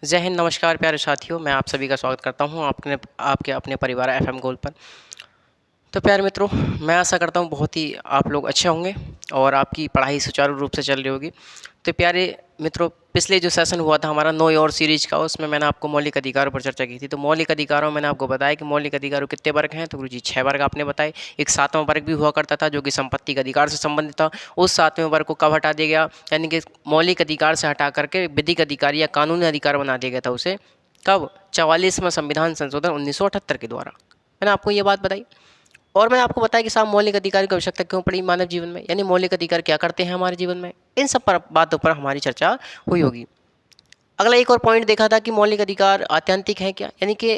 जय हिंद, नमस्कार प्यारे साथियों। मैं आप सभी का स्वागत करता हूं आपके अपने परिवार एफएम गोल्ड पर। तो प्यारे मित्रों, मैं आशा करता हूं बहुत ही आप लोग अच्छे होंगे और आपकी पढ़ाई सुचारू रूप से चल रही होगी। तो प्यारे मित्रों, पिछले जो सेशन हुआ था हमारा नो योर सीरीज का, उसमें मैंने आपको मौलिक अधिकारों पर चर्चा की थी। तो मौलिक अधिकारों मैंने आपको बताया कि मौलिक अधिकारों कितने वर्ग हैं। तो गुरुजी 6 वर्ग आपने बताए। एक 7वां वर्ग भी हुआ करता था जो कि संपत्ति के अधिकार से संबंधित था। उस 7वें वर्ग को कब हटा दिया गया, यानी कि मौलिक अधिकार से हटा करके विधिक अधिकार या कानूनी अधिकार बना दिया गया था उसे। कब? 44वां संविधान संशोधन 1978 के द्वारा। मैंने आपको ये बात बताई। और मैंने आपको बताया कि साहब मौलिक अधिकार की आवश्यकता क्यों पड़ी मानव जीवन में, यानी मौलिक अधिकार क्या करते हैं हमारे जीवन में। इन सब पर बातों पर हमारी चर्चा हुई होगी। अगला एक और पॉइंट देखा था कि मौलिक अधिकार आत्यंतिक है क्या, यानी कि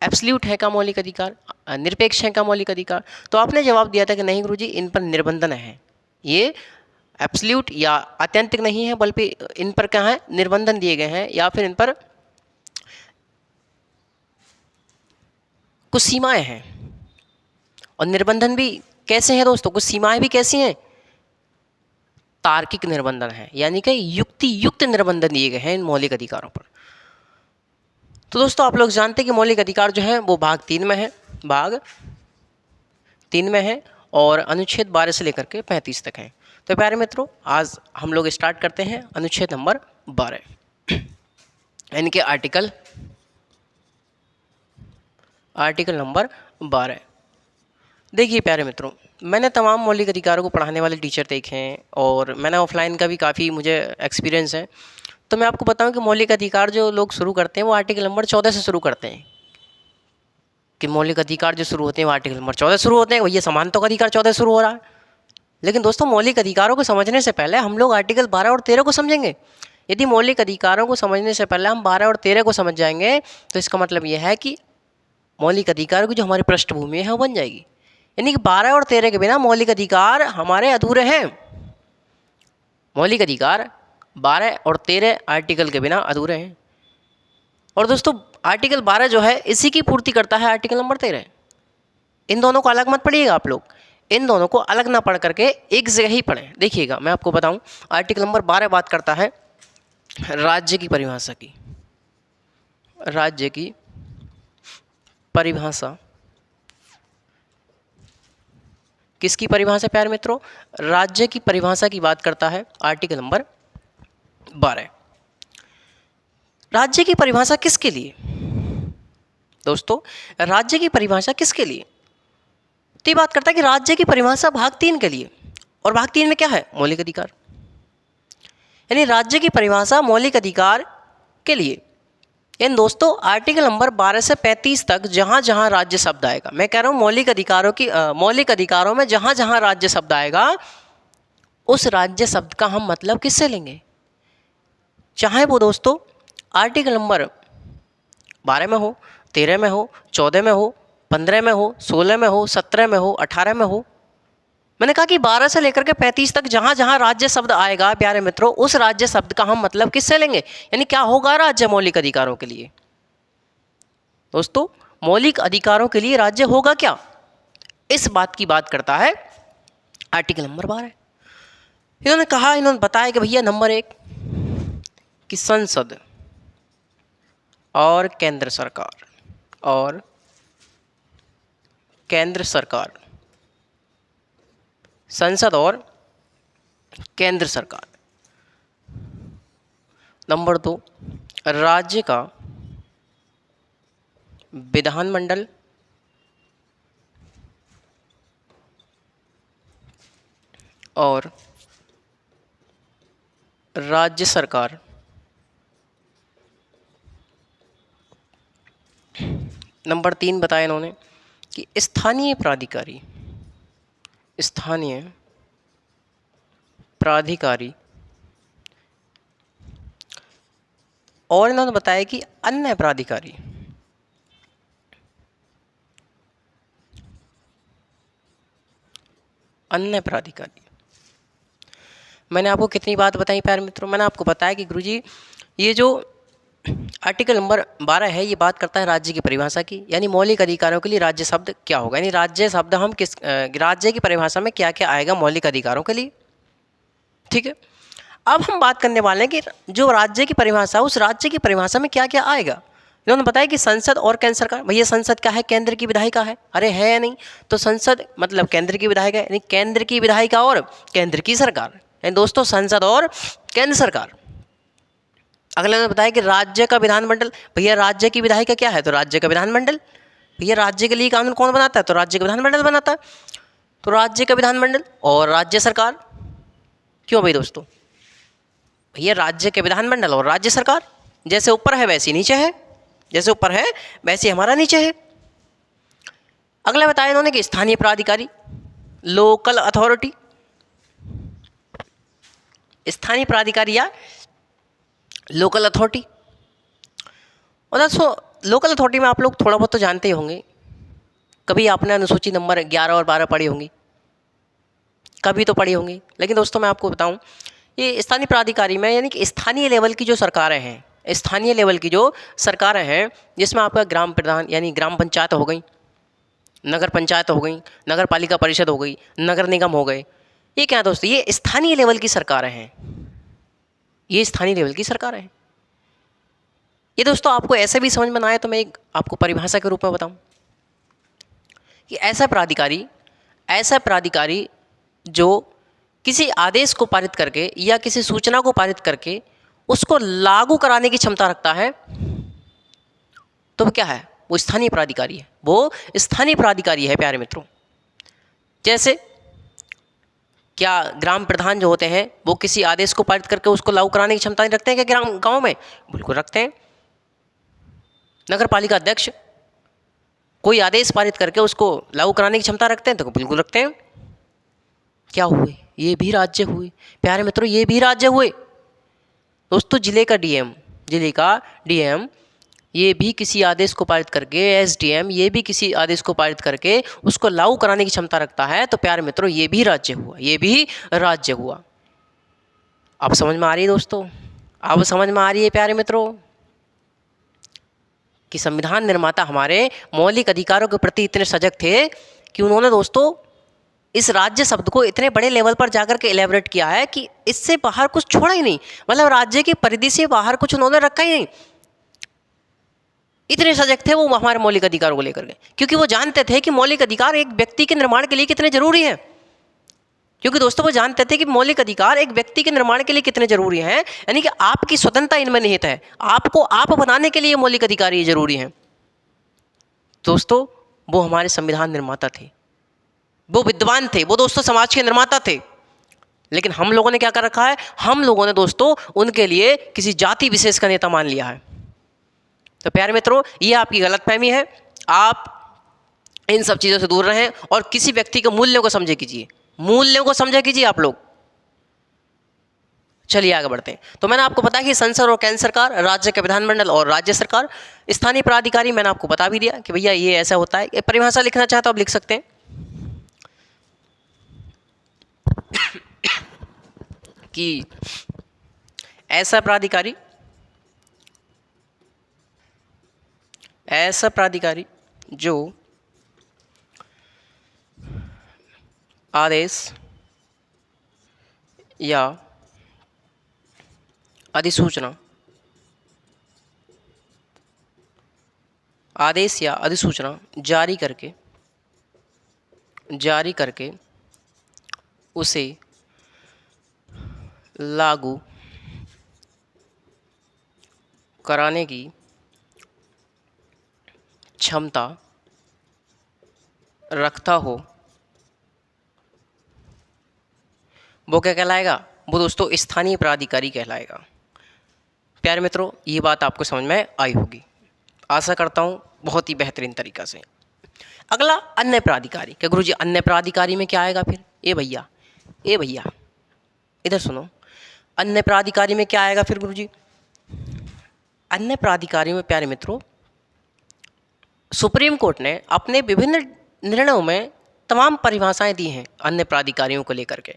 एब्सल्यूट है क्या मौलिक अधिकार, निरपेक्ष है क्या मौलिक अधिकार। तो आपने जवाब दिया था कि नहीं गुरुजी, इन पर निर्बंधन है। ये एब्सल्यूट या आत्यंतिक नहीं है, बल्कि इन पर क्या है, निर्बंधन दिए गए हैं, या फिर इन पर कुछ सीमाएं हैं। और निर्बंधन भी कैसे हैं दोस्तों, कुछ सीमाएं भी कैसी हैं, तार्किक निर्बंधन है, यानी कि युक्ति युक्त निर्बंधन दिए गए हैं इन मौलिक अधिकारों पर। तो दोस्तों आप लोग जानते हैं कि मौलिक अधिकार जो है वो भाग 3 में है, भाग 3 में है और अनुच्छेद 12 से लेकर के 35 तक है। तो प्यारे मित्रों, आज हम लोग स्टार्ट करते हैं अनुच्छेद नंबर 12, यानी कि आर्टिकल नंबर 12। देखिए प्यारे मित्रों, मैंने तमाम मौलिक अधिकारों को पढ़ाने वाले टीचर देखे हैं और मैंने ऑफलाइन का भी काफ़ी मुझे एक्सपीरियंस है। तो मैं आपको बताऊं कि मौलिक अधिकार जो लोग शुरू करते हैं वो आर्टिकल नंबर 14 से शुरू करते हैं। कि मौलिक अधिकार जो शुरू होते हैं वो आर्टिकल नंबर 14 शुरू होते हैं, भैया समानता का अधिकार 14 शुरू हो रहा है। लेकिन दोस्तों मौलिक अधिकारों को समझने से पहले हम लोग आर्टिकल 12 और 13 को समझेंगे। यदि मौलिक अधिकारों को समझने से पहले हम 12 और 13 को समझ जाएंगे तो इसका मतलब यह है कि मौलिक अधिकारों की जो हमारी पृष्ठभूमि है वो बन जाएगी। यानी कि 12 और 13 के बिना मौलिक अधिकार हमारे अधूरे हैं। मौलिक अधिकार 12 और 13 आर्टिकल के बिना अधूरे हैं। और दोस्तों आर्टिकल 12 जो है इसी की पूर्ति करता है आर्टिकल नंबर 13। इन दोनों को अलग मत पढ़िएगा आप लोग, इन दोनों को अलग ना पढ़ करके एक जगह ही पढ़ें। देखिएगा मैं आपको बताऊं, आर्टिकल नंबर 12 बात करता है राज्य की परिभाषा की। राज्य की परिभाषा किसकी परिभाषा प्यारे मित्रों, राज्य की परिभाषा की बात करता है आर्टिकल नंबर 12। राज्य की परिभाषा किसके लिए दोस्तों, राज्य की परिभाषा किसके लिए, तो ये बात करता है कि राज्य की परिभाषा भाग 3 के लिए। और भाग 3 में क्या है, मौलिक अधिकार। यानी राज्य की परिभाषा मौलिक अधिकार के लिए। इन दोस्तों आर्टिकल नंबर 12 से 35 तक जहाँ जहाँ राज्य शब्द आएगा, मैं कह रहा हूँ मौलिक अधिकारों में जहाँ जहाँ राज्य शब्द आएगा उस राज्य शब्द का हम मतलब किससे लेंगे। चाहे वो दोस्तों आर्टिकल नंबर 12 में हो, 13 में हो, 14 में हो, 15 में हो, 16 में हो, 17 में हो, 18 में हो। मैंने कहा कि 12 से लेकर के 35 तक जहाँ जहाँ राज्य शब्द आएगा प्यारे मित्रों, उस राज्य शब्द का हम मतलब किससे लेंगे, यानी क्या होगा राज्य मौलिक अधिकारों के लिए। दोस्तों मौलिक अधिकारों के लिए राज्य होगा क्या, इस बात की बात करता है आर्टिकल नंबर 12। इन्होंने बताया कि भैया नंबर 1 कि संसद और केंद्र सरकार संसद और केंद्र सरकार। नंबर 2 राज्य का विधानमंडल और राज्य सरकार। नंबर 3 बताया इन्होंने कि स्थानीय प्राधिकारी और इन्होंने बताया कि अन्य प्राधिकारी। मैंने आपको कितनी बात बताई प्यारे मित्रों, मैंने आपको बताया कि गुरुजी ये जो आर्टिकल नंबर 12 है ये बात करता है राज्य की परिभाषा की, यानी मौलिक अधिकारों के लिए राज्य शब्द क्या होगा, यानी राज्य शब्द हम राज्य की परिभाषा में क्या क्या आएगा मौलिक अधिकारों के लिए। ठीक है, अब हम बात करने वाले हैं कि जो राज्य की परिभाषा, उस राज्य की परिभाषा में क्या क्या आएगा। इन्होंने बताया कि संसद और केंद्र सरकार। भैया संसद क्या है? केंद्र की विधायिका है। अरे है या नहीं? तो संसद मतलब केंद्र की विधायिका है, यानी केंद्र की विधायिका और केंद्र की सरकार, यानी दोस्तों संसद और केंद्र सरकार। अगले ने बताया कि राज्य का विधानमंडल। भैया राज्य की विधायिका क्या है? तो राज्य का विधानमंडल। भैया राज्य के लिए कानून कौन बनाता है? तो राज्य का विधानमंडल बनाता है। तो राज्य का विधानमंडल और राज्य सरकार। क्यों भाई दोस्तों? भैया राज्य के विधानमंडल और राज्य सरकार, जैसे ऊपर है वैसे नीचे है, जैसे ऊपर है वैसे हमारा नीचे है। अगला बताया इन्होंने कि स्थानीय प्राधिकारी, लोकल अथॉरिटी, स्थानीय प्राधिकारी या लोकल अथॉरिटी। और दोस्तों लोकल अथॉरिटी में आप लोग थोड़ा बहुत तो जानते ही होंगे, कभी आपने अनुसूची नंबर 11 और 12 पढ़ी होंगी, कभी तो पढ़ी होंगी। लेकिन दोस्तों मैं आपको बताऊं, ये स्थानीय प्राधिकारी में यानी कि स्थानीय लेवल की जो सरकारें हैं, स्थानीय लेवल की जो सरकारें हैं, जिसमें आपका ग्राम प्रधान यानी ग्राम पंचायत हो गई, नगर पंचायत हो गई, नगर पालिका परिषद हो गई, नगर निगम हो गए, ये क्या है दोस्तों? ये स्थानीय लेवल की सरकारें हैं, ये स्थानीय लेवल की सरकारें हैं। ये दोस्तों आपको ऐसे भी समझ में ना आए तो मैं एक आपको परिभाषा के रूप में बताऊं कि ऐसा प्राधिकारी जो किसी आदेश को पारित करके या किसी सूचना को पारित करके उसको लागू कराने की क्षमता रखता है, तो वो क्या है? वो स्थानीय प्राधिकारी है। वो स्थानीय प्राधिकारी है प्यारे मित्रों। जैसे क्या ग्राम प्रधान जो होते हैं वो किसी आदेश को पारित करके उसको लागू कराने की क्षमता नहीं रखते हैं क्या गांव में? बिल्कुल रखते हैं। नगर पालिका अध्यक्ष कोई आदेश पारित करके उसको लागू कराने की क्षमता रखते हैं? तो बिल्कुल रखते हैं। क्या हुए? ये भी राज्य हुए प्यारे मित्रों, ये भी राज्य हुए। दोस्तों जिले का डीएम ये भी किसी आदेश को पारित करके, एसडीएम ये भी किसी आदेश को पारित करके उसको लागू कराने की क्षमता रखता है, तो प्यारे मित्रों ये भी राज्य हुआ, ये भी राज्य हुआ। अब समझ में आ रही है दोस्तों? अब समझ में आ रही है प्यारे मित्रों कि संविधान निर्माता हमारे मौलिक अधिकारों के प्रति इतने सजग थे कि उन्होंने दोस्तों इस राज्य शब्द को इतने बड़े लेवल पर जाकर के इलेबोरेट किया है कि इससे बाहर कुछ छोड़ा ही नहीं, मतलब राज्य की परिधि से बाहर कुछ उन्होंने रखा ही नहीं। इतने सजग थे वो हमारे मौलिक अधिकारों को लेकर के, क्योंकि वो जानते थे कि मौलिक अधिकार एक व्यक्ति के निर्माण के लिए कितने जरूरी हैं। क्योंकि दोस्तों वो जानते थे कि मौलिक अधिकार एक व्यक्ति के निर्माण के लिए कितने जरूरी हैं, यानी कि आपकी स्वतंत्रता इनमें निहित है, आपको आप बनाने के लिए मौलिक अधिकार ये जरूरी हैं। दोस्तों वो हमारे संविधान निर्माता थे, वो विद्वान थे, वो दोस्तों समाज के निर्माता थे। लेकिन हम लोगों ने क्या कर रखा है? हम लोगों ने दोस्तों उनके लिए किसी जाति विशेष का नेता मान लिया है। तो प्यारे मित्रों ये आपकी गलतफहमी है। आप इन सब चीज़ों से दूर रहें और किसी व्यक्ति के मूल्यों को समझे कीजिए, मूल्यों को समझा कीजिए आप लोग। चलिए आगे बढ़ते हैं। तो मैंने आपको बताया कि संसद और केंद्र सरकार, राज्य के विधानमंडल और राज्य सरकार, स्थानीय प्राधिकारी मैंने आपको बता भी दिया कि भैया ये ऐसा होता है। परिभाषा लिखना चाहे तो आप लिख सकते हैं कि ऐसा प्राधिकारी जो आदेश या अधिसूचना जारी करके उसे लागू कराने की क्षमता रखता हो, वो क्या कहलाएगा? वो दोस्तों स्थानीय प्राधिकारी कहलाएगा। प्यारे मित्रों ये बात आपको समझ में आई होगी, आशा करता हूँ बहुत ही बेहतरीन तरीक़ा से। अगला अन्य प्राधिकारी। क्या गुरुजी अन्य प्राधिकारी में क्या आएगा फिर? ए भैया इधर सुनो, अन्य प्राधिकारी में क्या आएगा फिर गुरुजी? अन्य प्राधिकारी में प्यारे मित्रों सुप्रीम कोर्ट ने अपने विभिन्न निर्णयों में तमाम परिभाषाएं दी हैं अन्य प्राधिकारियों को लेकर के।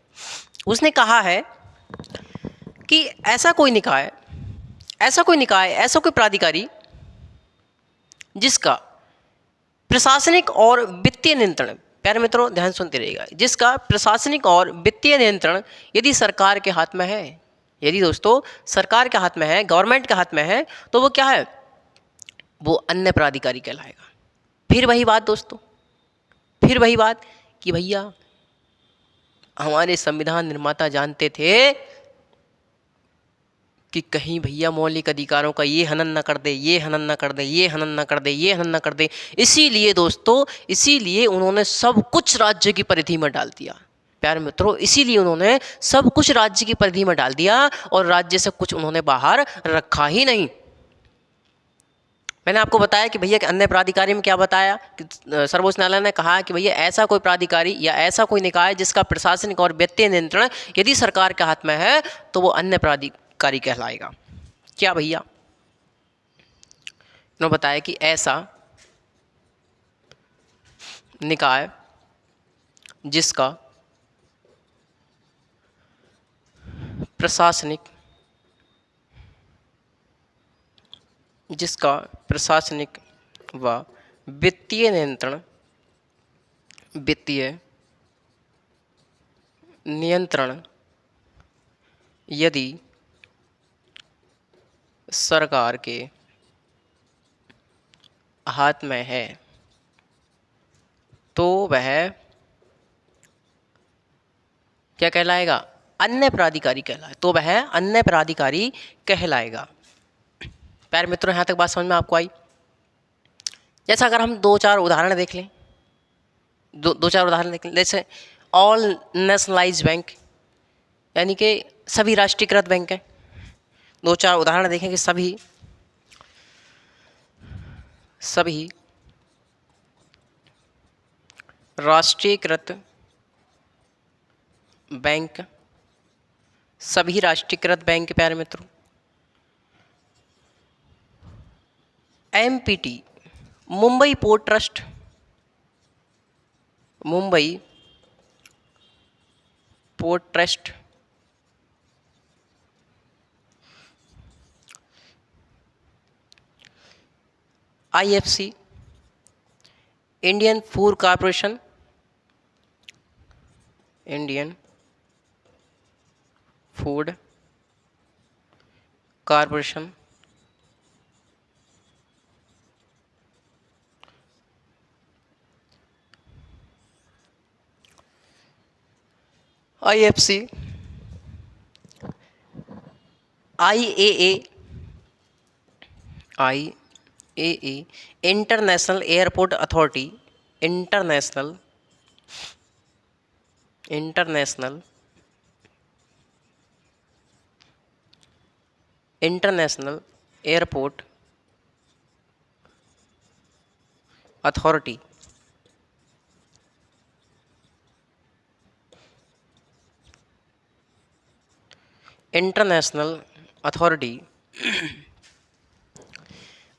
उसने कहा है कि ऐसा कोई निकाय, ऐसा कोई प्राधिकारी जिसका प्रशासनिक और वित्तीय नियंत्रण, प्यारे मित्रों ध्यान सुनते रहिएगा, जिसका प्रशासनिक और वित्तीय नियंत्रण यदि सरकार के हाथ में है, यदि दोस्तों सरकार के हाथ में है, गवर्नमेंट के हाथ में है, तो वो क्या है, वो अन्य प्राधिकारी कहलाएगा। फिर वही बात दोस्तों, फिर वही बात कि भैया हमारे संविधान निर्माता जानते थे कि कहीं भैया मौलिक अधिकारों का ये हनन न कर दे, ये हनन न कर दे, ये हनन न कर दे, ये हनन न कर दे। इसीलिए दोस्तों, इसीलिए उन्होंने सब कुछ राज्य की परिधि में डाल दिया। प्यारे मित्रों, इसीलिए उन्होंने सब कुछ राज्य की परिधि में डाल दिया और राज्य से कुछ उन्होंने बाहर रखा ही नहीं। मैंने आपको बताया कि भैया अन्य प्राधिकारी में क्या बताया कि सर्वोच्च न्यायालय ने कहा कि भैया ऐसा कोई प्राधिकारी या ऐसा कोई निकाय जिसका प्रशासनिक और वित्तीय नियंत्रण यदि सरकार के हाथ में है तो वो अन्य प्राधिकारी कहलाएगा। क्या भैया, उन्होंने बताया कि ऐसा निकाय जिसका प्रशासनिक व वित्तीय नियंत्रण यदि सरकार के हाथ में है तो वह क्या कहलाएगा, अन्य प्राधिकारी कहलाए, तो वह अन्य प्राधिकारी कहलाएगा। प्यारे मित्रों, यहाँ तक बात समझ में आपको आई? जैसा अगर हम दो चार उदाहरण देख लें, जैसे ऑल नेशनलाइज्ड बैंक, यानी कि सभी राष्ट्रीयकृत बैंक हैं। दो चार उदाहरण देखें कि सभी राष्ट्रीयकृत बैंक, सभी राष्ट्रीयकृत बैंक, प्यारे मित्रों, empty Mumbai port trust, Mumbai port trust, IFC, Indian food corporation, Indian food corporation, IFC, IAA, international airport authority, international airport authority, international authority,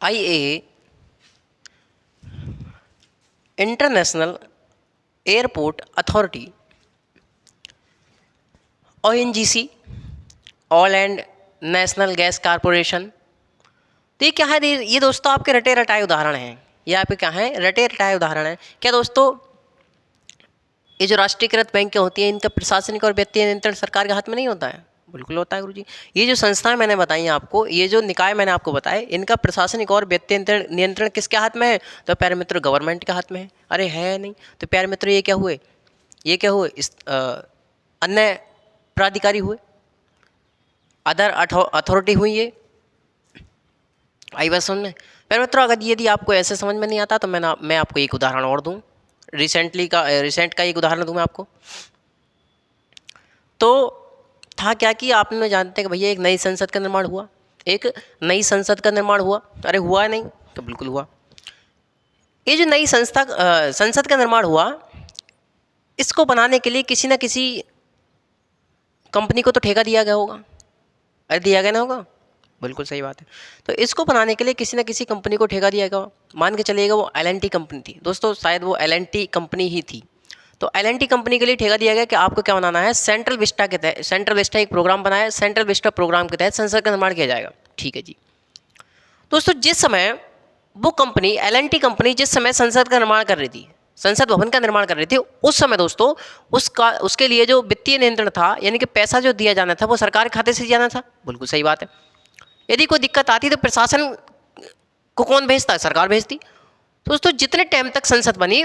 IAA, international airport authority, ONGC, all and national gas corporation. तो ये क्या है, ये दोस्तों आपके रटे रटाए उदाहरण हैं। ये आपके क्या हैं, रटे रटाए उदाहरण हैं। क्या दोस्तों, ये जो राष्ट्रीयकृत बैंकें होती हैं इनका प्रशासनिक और वित्तीय नियंत्रण सरकार के हाथ में नहीं होता है? बिल्कुल होता है गुरुजी। ये जो संस्थाएं मैंने बताई आपको, ये जो निकाय मैंने आपको बताए, इनका प्रशासनिक और वित्तीय नियंत्रण किसके हाथ में है? तो प्यारे मित्र, गवर्नमेंट के हाथ में है। अरे है नहीं? तो प्यारे मित्र, ये क्या हुए, इस अन्य प्राधिकारी हुए, अदर अथॉरिटी हुई। ये आई बात समझ में? प्यारे मित्रों, अगर यदि आपको ऐसे समझ में नहीं आता तो मैं आपको एक उदाहरण और दूँ, रिसेंट का एक उदाहरण दूँ मैं आपको। तो था क्या कि आपने जानते हैं कि भैया एक नई संसद का निर्माण हुआ, अरे हुआ नहीं? तो बिल्कुल हुआ। ये जो नई संसद का निर्माण हुआ, इसको बनाने के लिए किसी न किसी कंपनी को तो ठेका दिया गया होगा। अरे दिया गया ना होगा? बिल्कुल सही बात है। तो इसको बनाने के लिए किसी न किसी कंपनी को ठेका दिया गया। मान के चलिएगा वो एल&टी कंपनी थी दोस्तों, शायद वो एल&टी कंपनी ही थी। तो एल&टी कंपनी के लिए ठेका दिया गया कि आपको क्या बनाना है, सेंट्रल विस्टा के तहत, सेंट्रल विस्टा एक प्रोग्राम बनाया, सेंट्रल विस्टा प्रोग्राम के तहत संसद का निर्माण किया जाएगा। ठीक है जी दोस्तों, जिस समय वो कंपनी एल&टी कंपनी जिस समय संसद का निर्माण कर रही थी, संसद भवन का निर्माण कर रही थी, उस समय दोस्तों उसके लिए जो वित्तीय नियंत्रण था, यानी कि पैसा जो दिया जाना था वो सरकार के खाते से जाना था। बिल्कुल सही बात है। यदि कोई दिक्कत आती तो प्रशासन को कौन भेजता? सरकार भेजती। तो दोस्तों जितने टाइम तक संसद बनी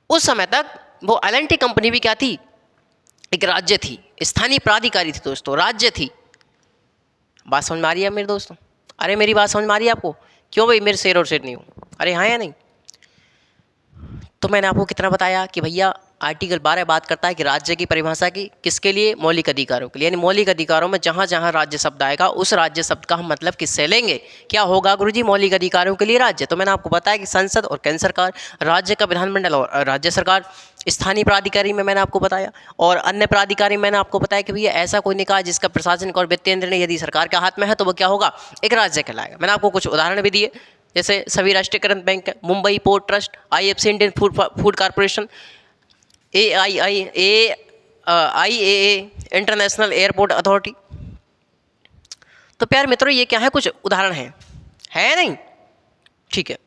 उस समय तक वो एल&टी कंपनी भी क्या थी? एक राज्य थी, स्थानीय प्राधिकारी थी दोस्तों, राज्य थी। बात समझ में आ रही है मेरे दोस्तों? अरे मेरी बात समझ में आ रही है आपको? क्यों भाई मेरे शेर और शेर नहीं हो? अरे हाँ या नहीं? तो मैंने आपको कितना बताया कि भैया आर्टिकल 12 बात करता है कि राज्य की परिभाषा की किसके लिए? मौलिक अधिकारों के लिए। यानी मौलिक अधिकारों में जहाँ जहाँ राज्य शब्द आएगा उस राज्य शब्द का हम मतलब किससे लेंगे? क्या होगा गुरुजी? मौलिक अधिकारों के लिए राज्य। तो मैंने आपको बताया कि संसद और केंद्र सरकार, राज्य का विधानमंडल और राज्य सरकार, स्थानीय प्राधिकारी में मैंने आपको बताया, और अन्य प्राधिकारी मैंने आपको बताया कि भैया ऐसा कोई निकाय जिसका प्रशासनिक और वित्तीय निर्णय यदि सरकार के हाथ में है तो वो क्या होगा? एक राज्य कहलाएगा। मैंने आपको कुछ उदाहरण भी दिए, जैसे सभी राष्ट्रीयकृत bank, Mumbai port trust, IFC Indian food corporation, IAA international airport authority. तो प्यारे मित्रों ये क्या है? कुछ उदाहरण हैं, है नहीं? ठीक है,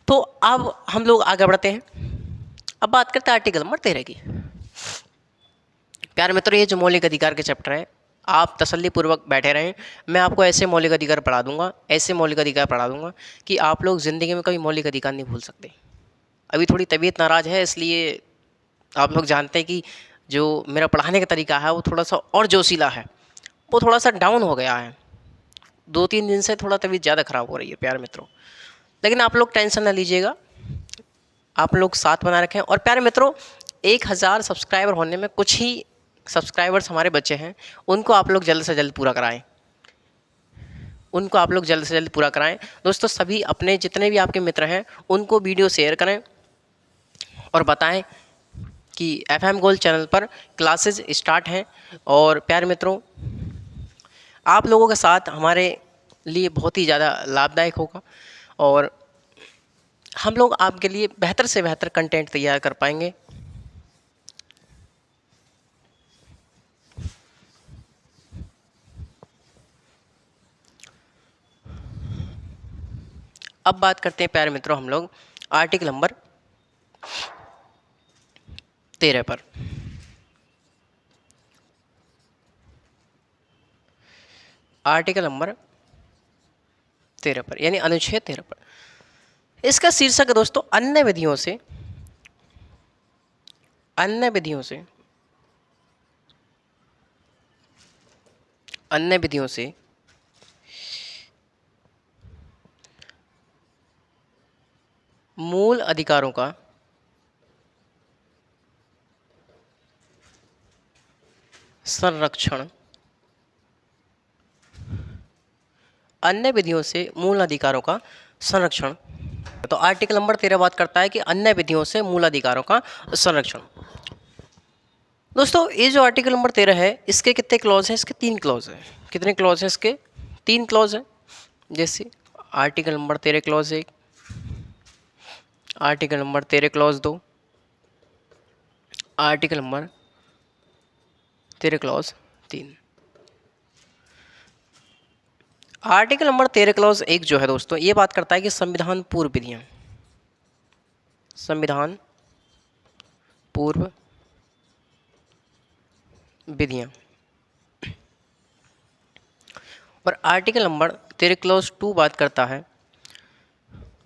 तो अब हम लोग आगे बढ़ते हैं। अब बात करते हैं आर्टिकल नंबर 13 की। प्यारे मित्रों ये जो मौलिक अधिकार के चैप्टर है, आप तसल्ली पूर्वक बैठे रहें। मैं आपको ऐसे मौलिक अधिकार पढ़ा दूंगा, ऐसे मौलिक अधिकार पढ़ा दूंगा कि आप लोग ज़िंदगी में कभी मौलिक अधिकार नहीं भूल सकते। अभी थोड़ी तबीयत नाराज़ है, इसलिए आप लोग जानते हैं कि जो मेरा पढ़ाने का तरीका है वो थोड़ा सा और जोशीला है, वो थोड़ा सा डाउन हो गया है। 2-3 दिन से थोड़ा तबीयत ज़्यादा ख़राब हो रही है प्यारे मित्रों, लेकिन आप लोग टेंशन ना लीजिएगा, आप लोग साथ बना रखें। और प्यारे मित्रों 1000 सब्सक्राइबर होने में कुछ ही सब्सक्राइबर्स हमारे बच्चे हैं, उनको आप लोग जल्द से जल्द पूरा कराएं, उनको आप लोग जल्द से जल्द पूरा कराएं। दोस्तों सभी अपने जितने भी आपके मित्र हैं उनको वीडियो शेयर करें और बताएं कि FM गोल्ड चैनल पर क्लासेस स्टार्ट हैं। और प्यारे मित्रों आप लोगों का साथ हमारे लिए बहुत ही ज़्यादा लाभदायक होगा और हम लोग आपके लिए बेहतर से बेहतर कंटेंट तैयार कर पाएंगे। अब बात करते हैं प्यारे मित्रों हम लोग आर्टिकल नंबर 13 पर। आर्टिकल नंबर 13 पर यानी अनुच्छेद 13 पर। इसका शीर्षक है दोस्तों अन्य विधियों से अन्य विधियों से मूल अधिकारों का संरक्षण। अन्य विधियों से मूल अधिकारों का संरक्षण। तो आर्टिकल नंबर 13 बात करता है कि अन्य विधियों से मूल अधिकारों का संरक्षण। दोस्तों ये जो आर्टिकल नंबर 13 है इसके कितने क्लॉज हैं? इसके 3 क्लॉज हैं। कितने क्लॉज हैं इसके? 3 क्लॉज हैं। जैसे article number 13 clause 1, article number 13 clause 2, article number 13 clause 3। Article number 13 clause 1 जो है दोस्तों ये बात करता है कि संविधान पूर्व विधियां, संविधान पूर्व विधियां। और आर्टिकल नंबर 13 क्लॉज 2 बात करता है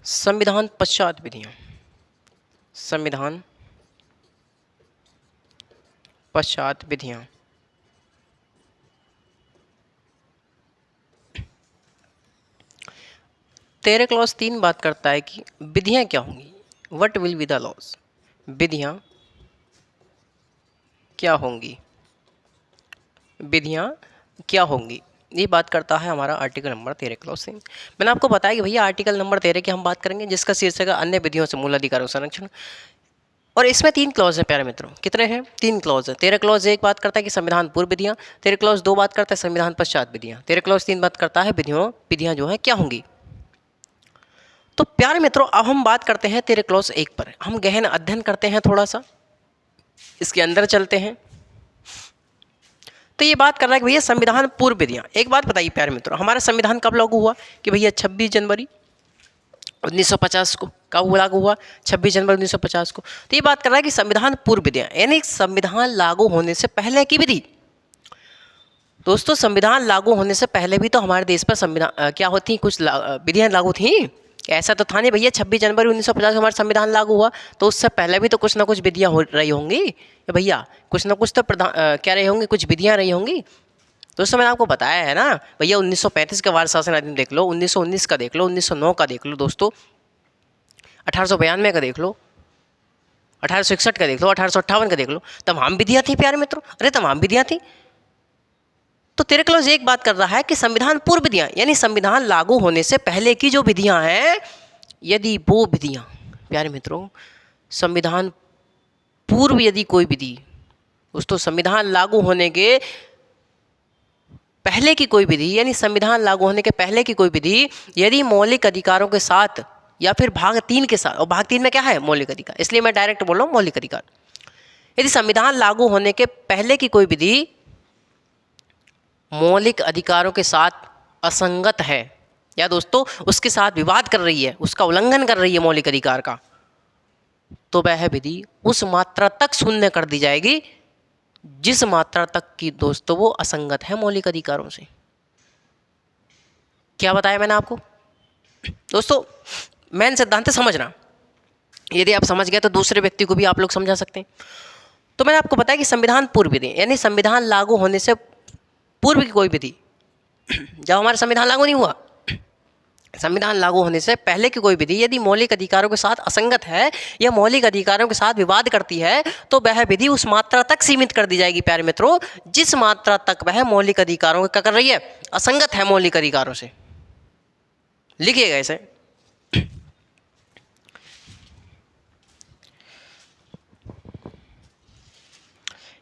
संविधान पश्चात विधियां, संविधान पश्चात विधियां। 13 क्लॉज 3 बात करता है कि विधियां क्या होंगी, what will be the laws, विधियां क्या होंगी, विधियां क्या होंगी, ये बात करता है हमारा आर्टिकल नंबर 13 क्लॉज 3। मैंने आपको बताया कि भैया आर्टिकल नंबर 13 की हम बात करेंगे जिसका शीर्षक है अन्य विधियों से मूल अधिकारों का संरक्षण। और इसमें 3 क्लॉज हैं प्यारे मित्रों। कितने हैं? 3 क्लॉज है। 13 क्लॉज 1 बात करता है कि संविधान पूर्व विधियां, 13 क्लॉज 2 बात करता है संविधान पश्चात विधियां, 13 क्लॉज 3 बात करता है विधियां जो है क्या होंगी। तो प्यारे मित्रों अब हम बात करते हैं 13 क्लॉज 1 पर। हम गहन अध्ययन करते हैं, थोड़ा सा इसके अंदर चलते हैं। तो ये बात कर रहा है कि भैया संविधान पूर्व विधियां। एक बात बताइए प्यारे मित्रों, हमारा संविधान कब लागू हुआ? कि भैया 26 जनवरी 1950 को कब लागू हुआ? 26 जनवरी 1950 को। तो ये बात कर रहा है कि संविधान पूर्व विधियाँ, यानी संविधान लागू होने से पहले की विधि। दोस्तों संविधान लागू होने से पहले भी तो हमारे देश पर संविधान क्या होती, कुछ विधियाँ लागू थी। ऐसा तो था नहीं भैया 26 जनवरी 1950 को हमारा संविधान लागू हुआ तो उससे पहले भी तो कुछ ना कुछ विधियाँ हो रही होंगी भैया, कुछ ना कुछ तो क्या रही होंगी, कुछ विधियाँ रही होंगी। दोस्तों मैंने आपको बताया है ना भैया, 1935 का वार्ड शासन अधिनियम देख लो, 1919 का देख लो, 1909 का देख लो दोस्तों, 1892 का देख लो, 1861 का देख लो, 1858 का देख लो, तमाम विधियाँ थी प्यारे मित्रों। अरे तमाम विधियाँ थी। तो तेरे क्लॉज एक बात कर रहा है कि संविधान पूर्व विधियाँ, यानी संविधान लागू होने से पहले की जो विधियाँ हैं, यदि वो विधियाँ प्यारे मित्रों, संविधान पूर्व यदि कोई विधि, दोस्तों संविधान लागू होने के पहले की कोई विधि, यानी संविधान लागू होने के पहले की कोई विधि यदि मौलिक अधिकारों के साथ या फिर भाग 3 के साथ, और भाग 3 में क्या है? मौलिक अधिकार, इसलिए मैं डायरेक्ट बोल रहा हूँ मौलिक अधिकार। यदि संविधान लागू होने के पहले की कोई विधि मौलिक अधिकारों के साथ असंगत है या दोस्तों उसके साथ विवाद कर रही है, उसका उल्लंघन कर रही है मौलिक अधिकार का, तो वह विधि उस मात्रा तक शून्य कर दी जाएगी जिस मात्रा तक की दोस्तों वो असंगत है मौलिक अधिकारों से। क्या बताया मैंने आपको? दोस्तों मेन सिद्धांत समझना, यदि आप समझ गए तो दूसरे व्यक्ति को भी आप लोग समझा सकते हैं। तो मैंने आपको बताया कि संविधान पूर्व विधि, यानी संविधान लागू होने से पूर्व की कोई विधि, जब हमारा संविधान लागू नहीं हुआ, संविधान लागू होने से पहले की कोई विधि यदि मौलिक अधिकारों के साथ असंगत है या मौलिक अधिकारों के साथ विवाद करती है तो वह विधि उस मात्रा तक सीमित कर दी जाएगी प्यारे मित्रों जिस मात्रा तक वह मौलिक अधिकारों का क्या कर रही है? असंगत है मौलिक अधिकारों से। लिखिएगा इसे।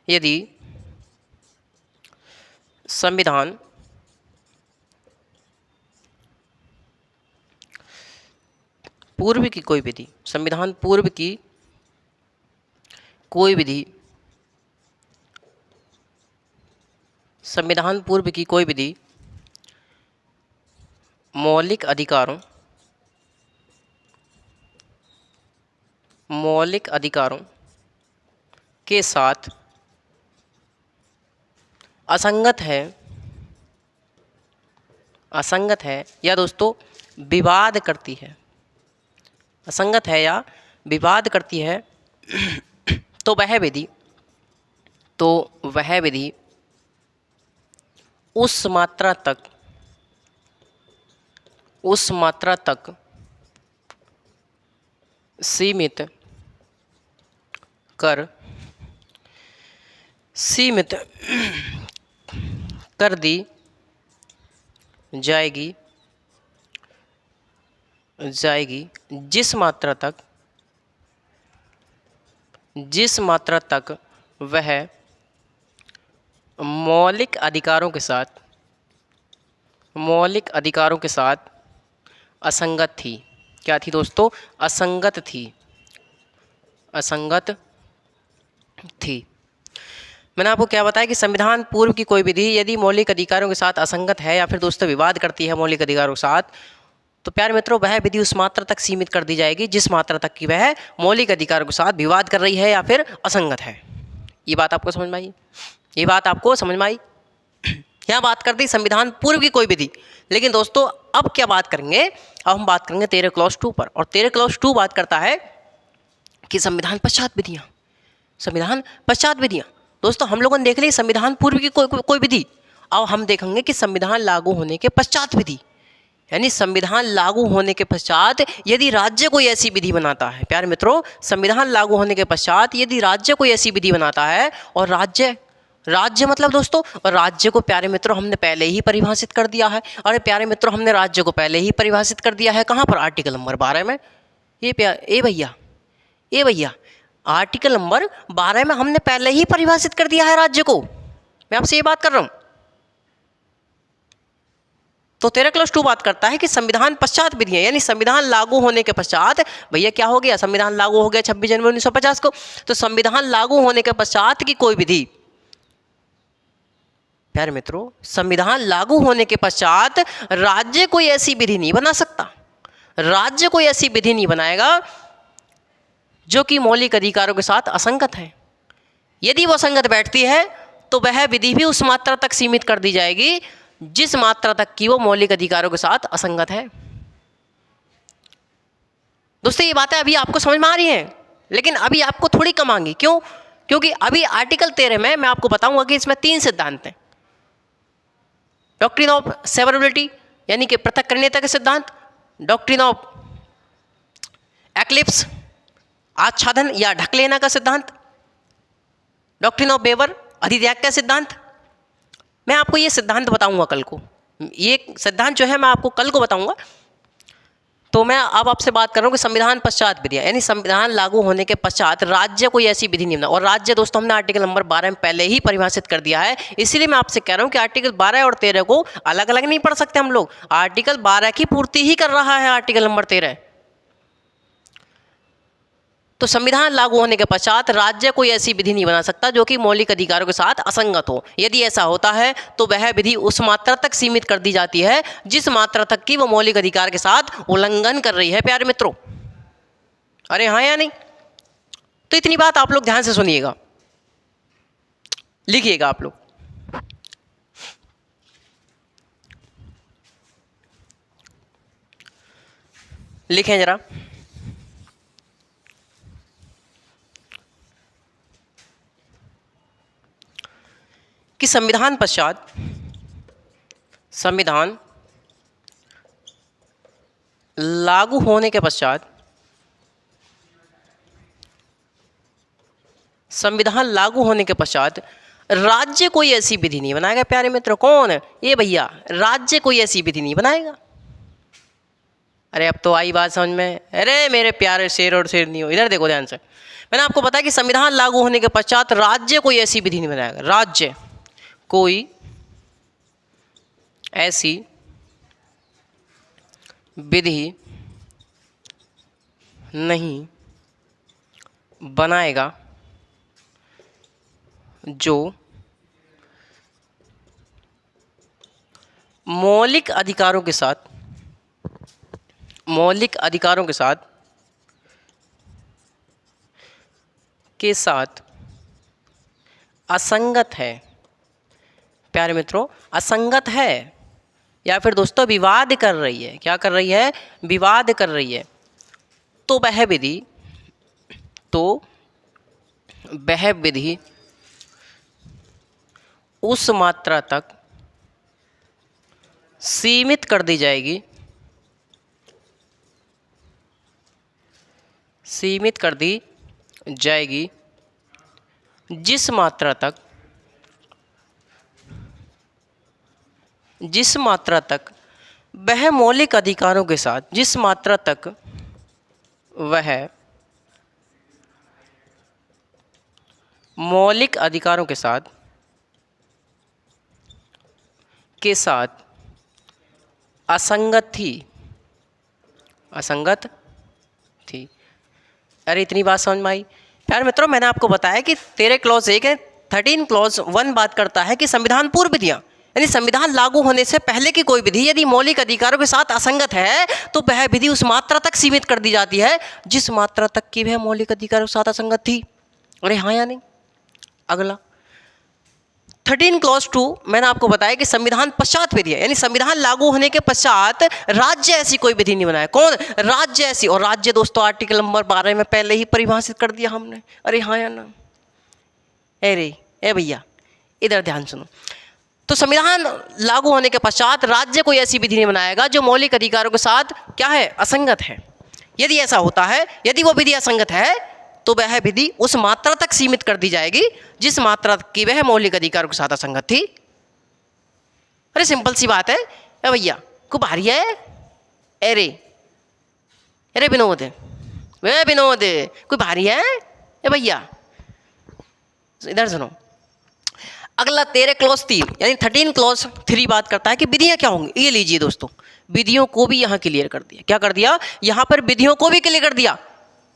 यदि संविधान पूर्व की कोई विधि, संविधान पूर्व की कोई विधि, संविधान पूर्व की कोई विधि मौलिक अधिकारों के साथ असंगत है या दोस्तों विवाद करती है, असंगत है या विवाद करती है तो वह विधि उस मात्रा तक सीमित कर दी जाएगी जिस मात्रा तक वह मौलिक अधिकारों के साथ असंगत थी। क्या थी दोस्तों? असंगत थी। मैंने आपको क्या बताया कि संविधान पूर्व की कोई विधि यदि मौलिक अधिकारों के साथ असंगत है या फिर दोस्तों विवाद करती है मौलिक अधिकारों के साथ, तो प्यारे मित्रों वह विधि उस मात्रा तक सीमित कर दी जाएगी जिस मात्रा तक कि वह मौलिक अधिकारों के साथ विवाद कर रही है या फिर असंगत है। ये बात आपको समझ में आई? यहाँ बात कर दी संविधान पूर्व की कोई विधि। लेकिन दोस्तों अब क्या बात करेंगे? अब हम बात करेंगे 13 क्लॉज 2 पर, और 13 क्लॉज 2 बात करता है कि संविधान पश्चात विधियाँ। दोस्तों हम लोगों ने देख ली संविधान पूर्व की कोई विधि, अब हम देखेंगे कि संविधान लागू होने के पश्चात विधि, यानी संविधान लागू होने के पश्चात यदि राज्य कोई ऐसी विधि बनाता है, प्यारे मित्रों संविधान लागू होने के पश्चात यदि राज्य कोई ऐसी विधि बनाता है, और राज्य मतलब दोस्तों, और राज्य को प्यारे मित्रों हमने पहले ही परिभाषित कर दिया है। अरे प्यारे मित्रों हमने राज्य को पहले ही परिभाषित कर दिया है, कहाँ पर? आर्टिकल नंबर 12 में। ए भैया आर्टिकल नंबर 12 में हमने पहले ही परिभाषित कर दिया है राज्य को। मैं आपसे ये बात कर रहा हूँ। तो 13 क्लॉज 2 बात करता है कि संविधान पश्चात विधियाँ, यानी संविधान लागू होने के पश्चात, भैया क्या हो गया? संविधान लागू हो गया 26 जनवरी 1950 को, तो संविधान लागू होने के पश्चात की कोई विधि, प्यारे मित्रों संविधान लागू होने के पश्चात राज्य कोई ऐसी विधि नहीं बना सकता, राज्य कोई ऐसी विधि नहीं बनाएगा जो कि मौलिक अधिकारों के साथ असंगत है। यदि वो असंगत बैठती है तो वह विधि भी उस मात्रा तक सीमित कर दी जाएगी जिस मात्रा तक कि वो मौलिक अधिकारों के साथ असंगत है। दोस्तों ये बातें अभी आपको समझ में आ रही हैं, लेकिन अभी आपको थोड़ी कम आएंगी। क्यों? क्योंकि अभी आर्टिकल 13 में मैं आपको बताऊंगा कि इसमें 3 सिद्धांत हैं। डॉक्ट्रिन ऑफ सेवरेबिलिटी यानी कि पृथक्करणीयता के सिद्धांत, डॉक्ट्रिन ऑफ एक्लिप्स आच्छादन या ढक लेना का सिद्धांत, डॉक्ट्रिन ऑफ वेबर अधित्याग का सिद्धांत। मैं आपको ये सिद्धांत बताऊंगा कल को, ये सिद्धांत जो है मैं आपको कल को बताऊंगा। तो मैं अब आपसे बात कर रहा हूँ कि संविधान पश्चात विधियाँ, यानी संविधान लागू होने के पश्चात राज्य कोई ऐसी विधि नहीं बना। और राज्य दोस्तों हमने आर्टिकल नंबर 12 में पहले ही परिभाषित कर दिया है, इसीलिए मैं आपसे कह रहा हूँ कि आर्टिकल 12 और 13 को अलग अलग नहीं पढ़ सकते हम लोग। आर्टिकल 12 की पूर्ति ही कर रहा है आर्टिकल नंबर 13। तो संविधान लागू होने के पश्चात राज्य कोई ऐसी विधि नहीं बना सकता जो कि मौलिक अधिकारों के साथ असंगत हो। यदि ऐसा होता है तो वह विधि उस मात्रा तक सीमित कर दी जाती है जिस मात्रा तक कि वो मौलिक अधिकार के साथ उल्लंघन कर रही है। प्यारे मित्रों, अरे हाँ या नहीं? तो इतनी बात आप लोग ध्यान से सुनिएगा, लिखिएगा आप लोग। लिखें जरा। कि संविधान पश्चात संविधान लागू होने के पश्चात संविधान लागू होने के पश्चात राज्य कोई ऐसी विधि नहीं बनाएगा। प्यारे मित्र, कौन? ये भैया, राज्य कोई ऐसी विधि नहीं बनाएगा। अरे अब तो आई बात समझ में। अरे मेरे प्यारे शेर और शेरनी हो, इधर देखो ध्यान से। मैंने आपको बताया कि संविधान लागू होने के पश्चात राज्य कोई ऐसी विधि नहीं बनाएगा। राज्य कोई ऐसी विधि नहीं बनाएगा जो मौलिक अधिकारों के साथ असंगत है। प्यारे मित्रों, असंगत है या फिर दोस्तों विवाद कर रही है। क्या कर रही है? विवाद कर रही है। तो वह विधि उस मात्रा तक सीमित कर दी जाएगी जिस मात्रा तक वह मौलिक अधिकारों के साथ असंगत थी। अरे इतनी बात समझ में आई? प्यारे मित्रों, मैंने आपको बताया कि 13 क्लॉज 1 है, 13 क्लॉज 1 बात करता है कि संविधान पूर्व विधियाँ, यानी संविधान लागू होने से पहले की कोई विधि यदि मौलिक अधिकारों के साथ असंगत है तो वह विधि उस मात्रा तक सीमित कर दी जाती है जिस मात्रा तक की वह मौलिक अधिकारों के साथ असंगत थी। अरे हाँ या नहीं? अगला 13 क्लॉज 2 मैंने आपको बताया कि संविधान पश्चात विधि है, यानी संविधान लागू होने के पश्चात राज्य ऐसी कोई विधि नहीं बनाया। कौन? राज्य ऐसी। और राज्य दोस्तों आर्टिकल नंबर 12 में पहले ही परिभाषित कर दिया हमने। अरे हाँ या ना? अरे ए भैया, इधर ध्यान सुनो। तो संविधान लागू होने के पश्चात राज्य कोई ऐसी विधि नहीं बनाएगा जो मौलिक अधिकारों के साथ क्या है? असंगत है। यदि ऐसा होता है, यदि वो विधि असंगत है तो वह विधि उस मात्रा तक सीमित कर दी जाएगी जिस मात्रा की वह मौलिक अधिकारों के साथ असंगत थी। अरे सिंपल सी बात है। ए भैया, को भारी है? अरे विनोद, वे विनोद, कोई भारी है? ए भैया इधर सुनो। अगला 13 क्लॉज 3 यानी 13 क्लॉज 3 बात करता है कि विधियां क्या होंगी। ये लीजिए दोस्तों, विधियों को भी यहाँ क्लियर कर दिया। क्या कर दिया? यहाँ पर विधियों को भी क्लियर कर दिया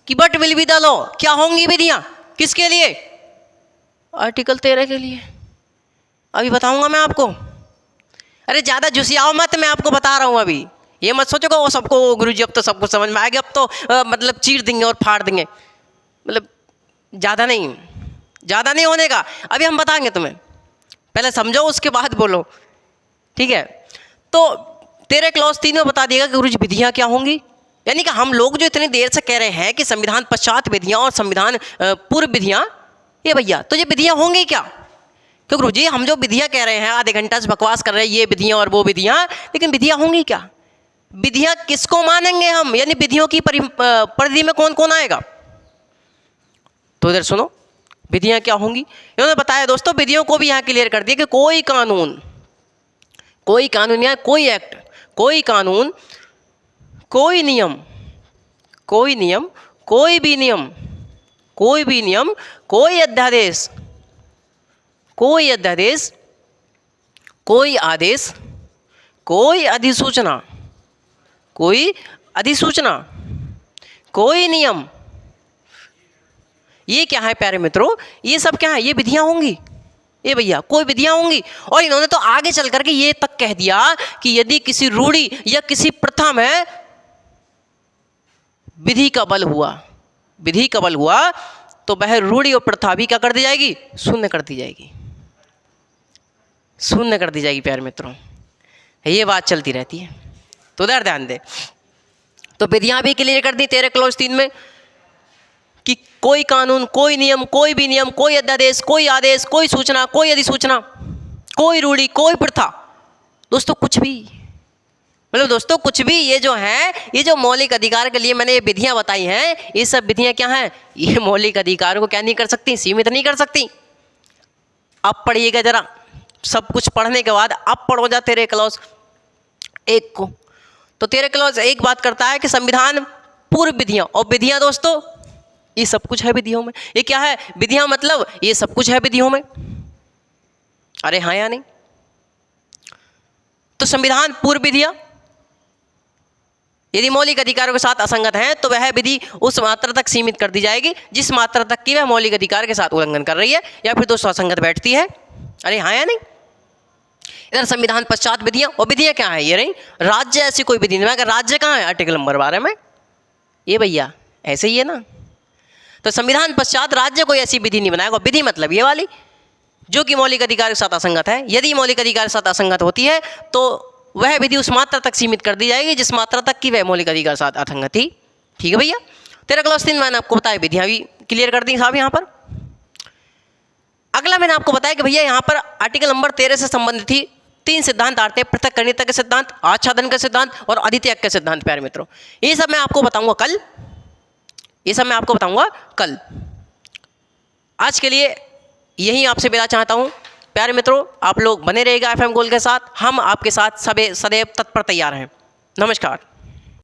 कि but will be the law. क्या होंगी विधियां? किसके लिए? आर्टिकल 13 के लिए। अभी बताऊंगा मैं आपको। अरे ज़्यादा झुसियाओ मत, मैं आपको बता रहा हूँ अभी। ये मत सोचो कि वो सबको गुरुजी अब तो सब कुछ समझ में आ गया, अब तो मतलब चीर देंगे और फाड़ देंगे, मतलब ज़्यादा नहीं होने का। अभी हम बताएंगे तुम्हें, पहले समझो उसके बाद बोलो, ठीक है। तो तेरे क्लॉज 3 में बता दिएगा कि गुरुजी विधियाँ क्या होंगी। यानी कि हम लोग जो इतनी देर से कह रहे हैं कि संविधान पश्चात विधियाँ और संविधान पूर्व विधियाँ, ये भैया तो ये विधियाँ होंगी क्या? क्यों गुरुजी हम जो विधियाँ कह रहे हैं, आधे घंटा से बकवास कर रहे हैं, ये विधियाँ और वो विधियाँ, लेकिन विधियाँ होंगी क्या? विधियाँ किसको मानेंगे हम? यानी विधियों की परिधि में कौन कौन आएगा? तो इधर सुनो, विधियाँ क्या होंगी इन्होंने बताया दोस्तों। विधियों को भी यहाँ क्लियर कर दिया कि कोई कानून या कोई एक्ट, कोई कानून, कोई नियम, कोई भी नियम, कोई अध्यादेश, कोई आदेश, कोई अधिसूचना, कोई नियम, ये क्या है प्यारे मित्रों? ये सब क्या है? ये विधियां होंगी। ये भैया कोई विधियां होंगी। और इन्होंने तो आगे चल करके ये तक कह दिया कि यदि किसी रूढ़ि या किसी प्रथा में विधि का बल हुआ तो वह रूढ़ि और प्रथा भी क्या कर दी जाएगी? शून्य कर दी जाएगी प्यारे मित्रों। ये बात चलती रहती है, तो उधर ध्यान दे। तो विधियां भी क्लियर कर दी तेरे क्लॉज 3 में कि कोई कानून, कोई नियम, कोई भी नियम, कोई अध्यादेश, कोई आदेश, कोई सूचना, कोई अधिसूचना, कोई रूढ़ि, कोई प्रथा, दोस्तों कुछ भी, मतलब दोस्तों कुछ भी, ये जो है, ये जो मौलिक अधिकार के लिए मैंने ये विधियां बताई हैं, ये सब विधियां क्या हैं? ये मौलिक अधिकार को क्या नहीं कर सकती? सीमित नहीं कर सकती। अब पढ़िएगा जरा, सब कुछ पढ़ने के बाद अब पढ़ो जा तेरे क्लॉज 1 को। तो तेरे क्लॉज 1 बात करता है कि संविधान पूर्व विधियां, और विधियां दोस्तों ये सब कुछ है विधियों में। ये क्या है? विधियां मतलब ये सब कुछ है विधियों में। अरे हाँ या नहीं? तो संविधान पूर्व विधियां यदि मौलिक अधिकारों के साथ असंगत हैं तो वह विधि उस मात्रा तक सीमित कर दी जाएगी जिस मात्रा तक की वह मौलिक अधिकार के साथ उल्लंघन कर रही है या फिर दोस्तों असंगत बैठती है। अरे हाँ या नहीं? इधर संविधान पश्चात विधियां, और विधियां क्या है? ये रही राज्य, ऐसी कोई विधि नहीं। अगर राज्य कहाँ है? आर्टिकल नंबर 12 में। ये भैया ऐसे ही है ना। तो संविधान पश्चात राज्य कोई ऐसी विधि नहीं बनाएगा। विधि मतलब ये वाली जो कि मौलिक अधिकार के साथ असंगत है। यदि मौलिक अधिकार के साथ असंगत होती है तो वह विधि उस मात्रा तक सीमित कर दी जाएगी जिस मात्रा तक की वह मौलिक अधिकार के साथ असंगत थी। ठीक है भैया। तेरा क्लॉज 3 मैंने आपको बताया, विधियां भी क्लियर कर दी साहब। यहाँ पर अगला मैंने आपको बताया कि भैया यहाँ पर आर्टिकल नंबर 13 से संबंधित थी 3 सिद्धांत आते हैं, पृथक्करणीयता के सिद्धांत, आच्छादन का सिद्धांत और अधित्याग के सिद्धांत। प्यारे मित्रों ये सब मैं आपको बताऊंगा कल। आज के लिए यही आपसे विदा चाहता हूं। प्यारे मित्रों आप लोग बने रहिएगा FM गोल्ड के साथ। हम आपके साथ सदैव तत्पर तैयार हैं। नमस्कार।